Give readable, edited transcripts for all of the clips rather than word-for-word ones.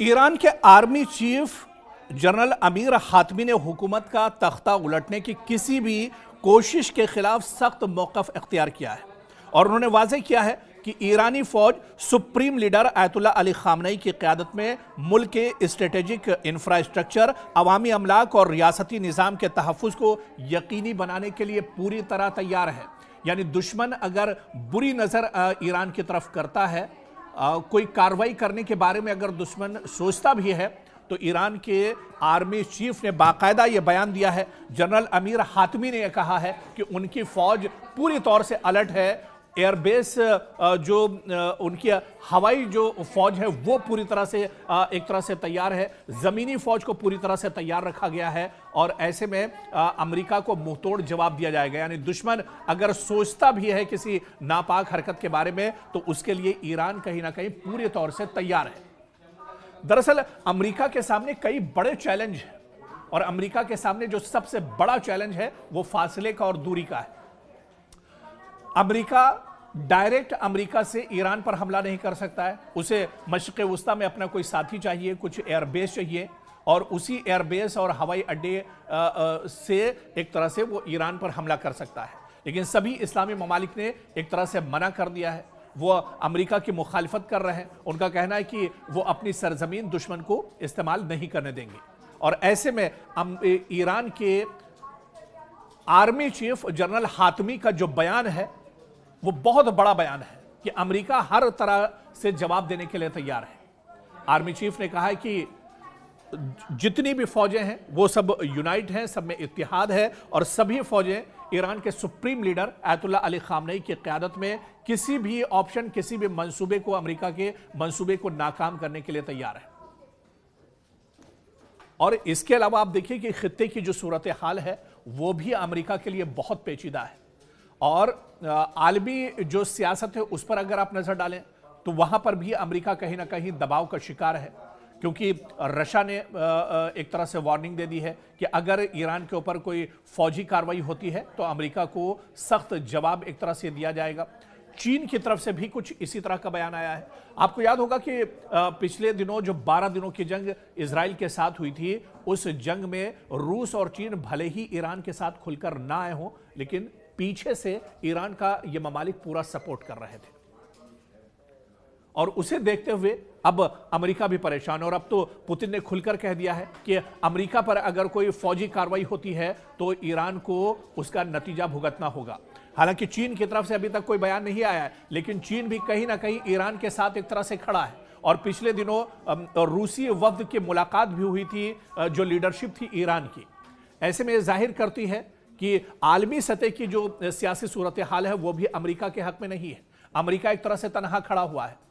Iran के army chief general Amir Hatami ने हुकूमत का तख्ता उलटने की किसी भी कोशिश के खिलाफ सख्त मौक़िफ़ इख्तियार किया है और उन्होंने वाज़ेह किया है कि ईरानी फ़ौज सुप्रीम लीडर आयतुल्लाह अली ख़ामनेई की क़यादत में मुल्क के स्ट्रेटेजिक इंफ्रास्ट्रक्चर, अवामी अमलाक और रियासती निज़ाम के तहफ़्फ़ुज़ को यकीनी बनाने के लिए पूरी तरह तैयार है। यानी दुश्मन अगर बुरी नज़र ईरान की तरफ करता है, कोई कार्रवाई करने के बारे में अगर दुश्मन सोचता भी है, तो ईरान के आर्मी चीफ ने बाकायदा ये बयान दिया है। जनरल अमीर हातमी ने यह कहा है कि उनकी फ़ौज पूरी तौर से अलर्ट है। एयरबेस जो उनकी हवाई जो फ़ौज है वो पूरी तरह से एक तरह से तैयार है। ज़मीनी फ़ौज को पूरी तरह से तैयार रखा गया है और ऐसे में अमेरिका को मुंहतोड़ जवाब दिया जाएगा। यानी दुश्मन अगर सोचता भी है किसी नापाक हरकत के बारे में, तो उसके लिए ईरान कहीं ना कहीं पूरे तौर से तैयार है। दरअसल अमेरिका के सामने कई बड़े चैलेंज हैं और अमेरिका के सामने जो सबसे बड़ा चैलेंज है वो फासले का और दूरी का है। अमेरिका डायरेक्ट अमेरिका से ईरान पर हमला नहीं कर सकता है। उसे मशरिक़ वुस्ता में अपना कोई साथी चाहिए, कुछ एयरबेस चाहिए और उसी एयरबेस और हवाई अड्डे से एक तरह से वो ईरान पर हमला कर सकता है। लेकिन सभी इस्लामी ममालिक ने एक तरह से मना कर दिया है। वो अमेरिका की मुखालिफत कर रहे हैं। उनका कहना है कि वो अपनी सरजमीन दुश्मन को इस्तेमाल नहीं करने देंगे। और ऐसे में ईरान के आर्मी चीफ जनरल हातमी का जो बयान है वो बहुत बड़ा बयान है कि अमेरिका हर तरह से जवाब देने के लिए तैयार है। आर्मी चीफ ने कहा है कि जितनी भी फौजें हैं वो सब यूनाइट हैं, सब में इत्तेहाद है और सभी फौजें ईरान के सुप्रीम लीडर आयतुल्लाह अली ख़ामनेई की क़यादत में किसी भी ऑप्शन, किसी भी मंसूबे को, अमेरिका के मंसूबे को नाकाम करने के लिए तैयार है। और इसके अलावा आप देखिए कि खित्ते की जो सूरत हाल है वो भी अमेरिका के लिए बहुत पेचीदा है और आलमी जो सियासत है उस पर अगर आप नजर डालें तो वहां पर भी अमेरिका कहीं ना कहीं दबाव का शिकार है, क्योंकि रशिया ने एक तरह से वार्निंग दे दी है कि अगर ईरान के ऊपर कोई फौजी कार्रवाई होती है तो अमेरिका को सख्त जवाब एक तरह से दिया जाएगा। चीन की तरफ से भी कुछ इसी तरह का बयान आया है। आपको याद होगा कि पिछले दिनों जो 12 दिनों की जंग इजराइल के साथ हुई थी, उस जंग में रूस और चीन भले ही ईरान के साथ खुलकर ना आए हों, लेकिन पीछे से ईरान का ये ममालिक पूरा सपोर्ट कर रहे थे और उसे देखते हुए अब अमेरिका भी परेशान है। और अब तो पुतिन ने खुलकर कह दिया है कि अमेरिका पर अगर कोई फौजी कार्रवाई होती है तो ईरान को उसका नतीजा भुगतना होगा। हालांकि चीन की तरफ से अभी तक कोई बयान नहीं आया है, लेकिन चीन भी कहीं ना कहीं ईरान के साथ एक तरह से खड़ा है और पिछले दिनों रूसी वफ्द की मुलाकात भी हुई थी जो लीडरशिप थी ईरान की। ऐसे में जाहिर करती है कि आलमी सतह की जो सियासी सूरत हाल है वो भी अमेरिका के हक में नहीं है। अमेरिका एक तरह से तनहा खड़ा हुआ है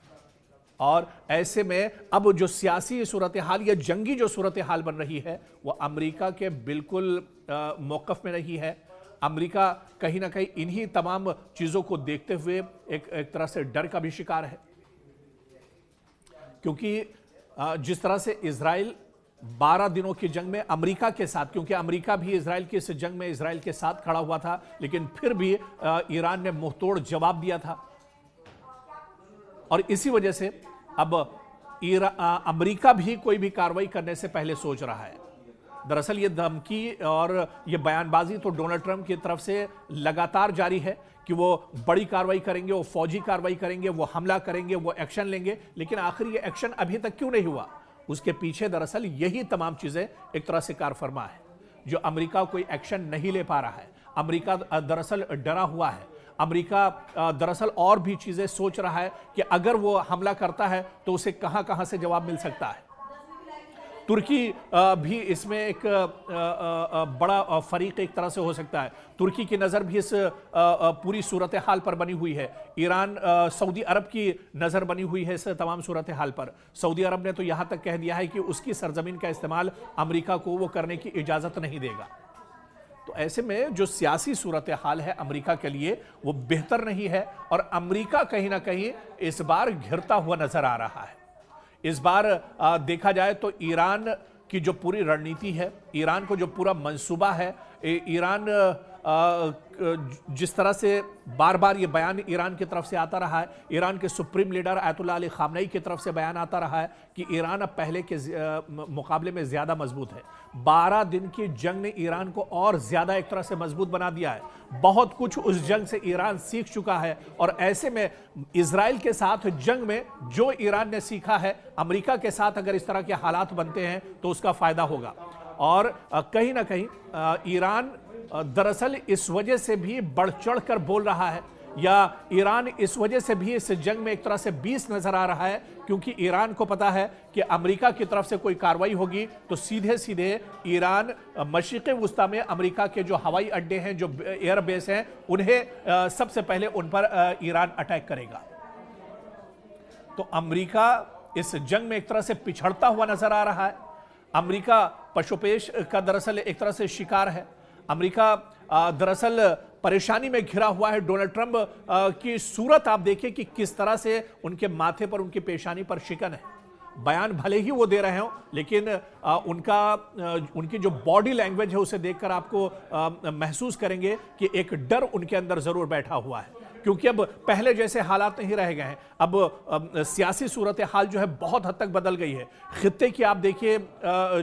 और ऐसे में अब जो सियासी सूरत हाल या जंगी जो सूरत हाल बन रही है वो अमेरिका के बिल्कुल मौक़िफ़ में नहीं है। अमेरिका कहीं ना कहीं इन्हीं तमाम चीज़ों को देखते हुए एक तरह से डर का भी शिकार है, क्योंकि जिस तरह से इजराइल 12 दिनों की जंग में अमेरिका के साथ, क्योंकि अमेरिका भी इजराइल की इस जंग में इजराइल के साथ खड़ा हुआ था, लेकिन फिर भी ईरान ने मुंहतोड़ जवाब दिया था और इसी वजह से अब अमेरिका भी कोई भी कार्रवाई करने से पहले सोच रहा है। दरअसल ये धमकी और ये बयानबाजी तो डोनाल्ड ट्रंप की तरफ से लगातार जारी है कि वो बड़ी कार्रवाई करेंगे, वो फौजी कार्रवाई करेंगे, वो हमला करेंगे, वो एक्शन लेंगे, लेकिन आखिर ये एक्शन अभी तक क्यों नहीं हुआ? उसके पीछे दरअसल यही तमाम चीजें एक तरह से कार फरमा है जो अमेरिका कोई एक्शन नहीं ले पा रहा है। अमेरिका दरअसल डरा हुआ है। अमेरिका दरअसल और भी चीजें सोच रहा है कि अगर वो हमला करता है तो उसे कहां कहां से जवाब मिल सकता है। तुर्की भी इसमें एक बड़ा फरीक एक तरह से हो सकता है। तुर्की की नज़र भी इस पूरी सूरत हाल पर बनी हुई है। ईरान, सऊदी अरब की नज़र बनी हुई है इस तमाम सूरत हाल पर। सऊदी अरब ने तो यहाँ तक कह दिया है कि उसकी सरजमीन का इस्तेमाल अमेरिका को वो करने की इजाज़त नहीं देगा। तो ऐसे में जो सियासी सूरत हाल है अमेरिका के लिए वो बेहतर नहीं है और अमेरिका कहीं ना कहीं इस बार घिरता हुआ नज़र आ रहा है। इस बार देखा जाए तो ईरान की जो पूरी रणनीति है, ईरान को जो पूरा मंसूबा है, ईरान जिस तरह से बार बार ये बयान ईरान की तरफ से आता रहा है, ईरान के supreme leader Ayatollah Ali Khamenei की तरफ से बयान आता रहा है कि ईरान अब पहले के मुकाबले में ज़्यादा मजबूत है। 12 दिन की जंग ने ईरान को और ज़्यादा एक तरह से मजबूत बना दिया है। बहुत कुछ उस जंग से ईरान सीख चुका है और ऐसे में इजराइल के साथ जंग में जो ईरान ने सीखा है, अमेरिका के साथ अगर इस तरह के हालात बनते हैं तो उसका फ़ायदा होगा। और कहीं ना कहीं ईरान दरअसल इस वजह से भी बढ़ चढ़ कर बोल रहा है, या ईरान इस वजह से भी इस जंग में एक तरह से 20 नजर आ रहा है, क्योंकि ईरान को पता है कि अमेरिका की तरफ से कोई कार्रवाई होगी तो सीधे सीधे ईरान मशरिक़ वुस्ता में अमेरिका के जो हवाई अड्डे हैं, जो एयर बेस हैं, उन्हें सबसे पहले उन पर ईरान अटैक करेगा। तो अमेरिका इस जंग में एक तरह से पिछड़ता हुआ नजर आ रहा है। अमेरिका पशुपेश का दरअसल एक तरह से शिकार है। अमेरिका दरअसल परेशानी में घिरा हुआ है। डोनाल्ड ट्रंप की सूरत आप देखिए कि किस तरह से उनके माथे पर, उनकी पेशानी पर शिकन है। बयान भले ही वो दे रहे हो, लेकिन उनकी जो बॉडी लैंग्वेज है उसे देखकर आपको महसूस करेंगे कि एक डर उनके अंदर जरूर बैठा हुआ है, क्योंकि अब पहले जैसे हालात नहीं रह गए हैं। अब सियासी सूरत हाल जो है बहुत हद तक बदल गई है। खित्ते की आप देखिए,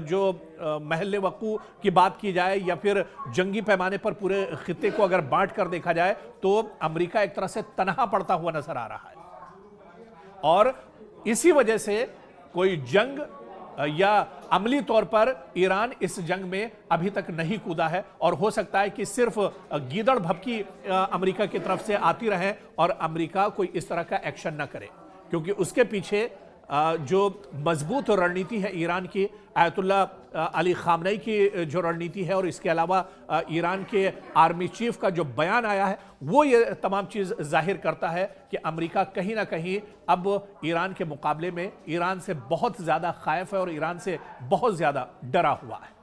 जो महल वक़ू की बात की जाए या फिर जंगी पैमाने पर पूरे खित्ते को अगर बांट कर देखा जाए तो अमेरिका एक तरह से तनहा पड़ता हुआ नजर आ रहा है। और इसी वजह से कोई जंग या अमली तौर पर ईरान इस जंग में अभी तक नहीं कूदा है, और हो सकता है कि सिर्फ गीदड़ भभकी अमेरिका की तरफ से आती रहे और अमेरिका कोई इस तरह का एक्शन न करे, क्योंकि उसके पीछे जो मजबूत रणनीति है ईरान की, आयतुल्लाह अली खामनेई की जो रणनीति है, और इसके अलावा ईरान के आर्मी चीफ का जो बयान आया है, वो ये तमाम चीज़ जाहिर करता है कि अमेरिका कहीं ना कहीं अब ईरान के मुकाबले में ईरान से बहुत ज़्यादा खायफ है और ईरान से बहुत ज़्यादा डरा हुआ है।